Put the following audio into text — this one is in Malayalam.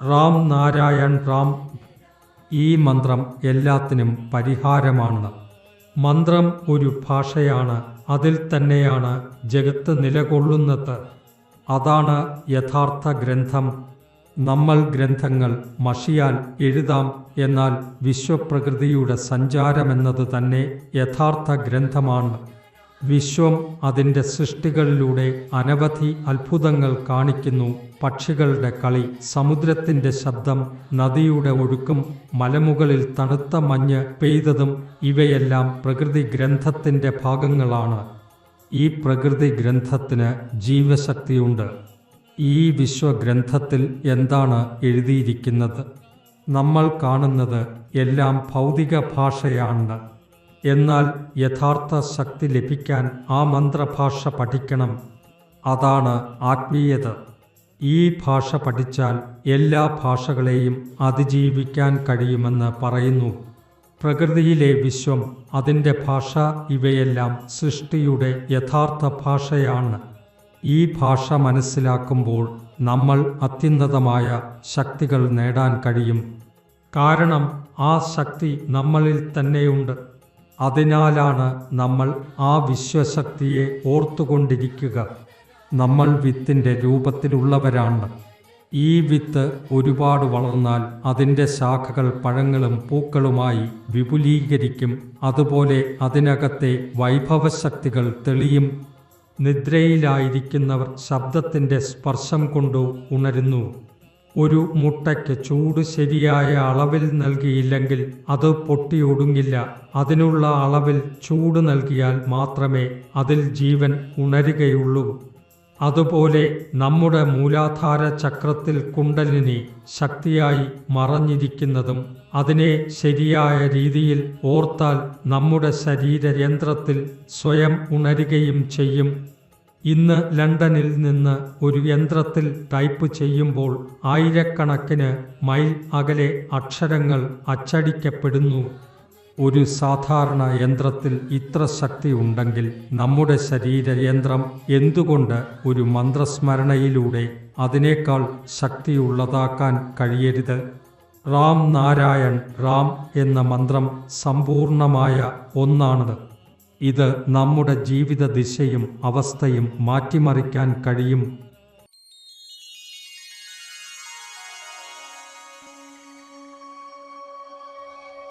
റാം നാരായൺ റാം. ഈ മന്ത്രം എല്ലാത്തിനും പരിഹാരമാണ്. മന്ത്രം ഒരു ഭാഷയാണ്. അതിൽ തന്നെയാണ് ജഗത്ത് നിലകൊള്ളുന്നത്. അതാണ് യഥാർത്ഥ ഗ്രന്ഥം. നമ്മൾ ഗ്രന്ഥങ്ങൾ മഷിയാൽ എഴുതാം, എന്നാൽ വിശ്വപ്രകൃതിയുടെ സഞ്ചാരമെന്നത് തന്നെ യഥാർത്ഥ ഗ്രന്ഥമാണ്. വിശ്വം അതിൻ്റെ സൃഷ്ടികളിലൂടെ അനവധി അത്ഭുതങ്ങൾ കാണിക്കുന്നു. പക്ഷികളുടെ കളി, സമുദ്രത്തിൻ്റെ ശബ്ദം, നദിയുടെ ഒഴുക്കും, മലമുകളിൽ തണുത്ത മഞ്ഞ് പെയ്തതും ഇവയെല്ലാം പ്രകൃതി ഗ്രന്ഥത്തിൻ്റെ ഭാഗങ്ങളാണ്. ഈ പ്രകൃതി ഗ്രന്ഥത്തിന് ജീവശക്തിയുണ്ട്. ഈ വിശ്വഗ്രന്ഥത്തിൽ എന്താണ് എഴുതിയിരിക്കുന്നത്? നമ്മൾ കാണുന്നത് എല്ലാം ഭൗതിക ഭാഷയാണ്. എന്നാൽ യഥാർത്ഥ ശക്തി ലഭിക്കാൻ ആ മന്ത്രഭാഷ പഠിക്കണം. അതാണ് ആത്മീയത. ഈ ഭാഷ പഠിച്ചാൽ എല്ലാ ഭാഷകളെയും അതിജീവിക്കാൻ കഴിയുമെന്ന് പറയുന്നു. പ്രകൃതിയിലെ വിശ്വം, അതിൻ്റെ ഭാഷ, ഇവയെല്ലാം സൃഷ്ടിയുടെ യഥാർത്ഥ ഭാഷയാണ്. ഈ ഭാഷ മനസ്സിലാക്കുമ്പോൾ നമ്മൾ അത്യുന്നതമായ ശക്തികൾ നേടാൻ കഴിയും. കാരണം ആ ശക്തി നമ്മളിൽ തന്നെയുണ്ട്. അതിനാലാണ് നമ്മൾ ആ വിശ്വശക്തിയെ ഓർത്തുകൊണ്ടിരിക്കുക. നമ്മൾ വിത്തിൻ്റെ രൂപത്തിലുള്ളവരാണ്. ഈ വിത്ത് ഒരുപാട് വളർന്നാൽ അതിൻ്റെ ശാഖകൾ പഴങ്ങളും പൂക്കളുമായി വിപുലീകരിക്കും. അതുപോലെ അതിനകത്തെ വൈഭവശക്തികൾ തെളിയും. നിദ്രയിലായിരിക്കുന്നവർ ശബ്ദത്തിൻ്റെ സ്പർശം കൊണ്ട് ഉണരുന്നു. ഒരു മുട്ടയ്ക്ക് ചൂട് ശരിയായ അളവിൽ നൽകിയില്ലെങ്കിൽ അത് പൊട്ടിയൊടുങ്ങില്ല. അതിനുള്ള അളവിൽ ചൂട് നൽകിയാൽ മാത്രമേ അതിൽ ജീവൻ ഉണരുകയുള്ളൂ. അതുപോലെ നമ്മുടെ മൂലാധാര ചക്രത്തിൽ കുണ്ടലിനി ശക്തിയായി മറഞ്ഞിരിക്കുന്നതും അതിനെ ശരിയായ രീതിയിൽ ഓർത്താൽ നമ്മുടെ ശരീരയന്ത്രത്തിൽ സ്വയം ഉണരുകയും ചെയ്യും. ഇന്ന് ലണ്ടനിൽ നിന്ന് ഒരു യന്ത്രത്തിൽ ടൈപ്പ് ചെയ്യുമ്പോൾ ആയിരക്കണക്കിന് മൈൽ അകലെ അക്ഷരങ്ങൾ അച്ചടിക്കപ്പെടുന്നു. ഒരു സാധാരണ യന്ത്രത്തിൽ ഇത്ര ശക്തി ഉണ്ടെങ്കിൽ നമ്മുടെ ശരീരയന്ത്രം എന്തുകൊണ്ട് ഒരു മന്ത്രസ്മരണയിലൂടെ അതിനേക്കാൾ ശക്തിയുള്ളതാക്കാൻ കഴിയരുത്? റാം നാരായൺ റാം എന്ന മന്ത്രം സമ്പൂർണമായ ഒന്നാണ്. ഇത് നമ്മുടെ ജീവിത ദിശയും അവസ്ഥയും മാറ്റിമറിക്കാൻ കഴിയും.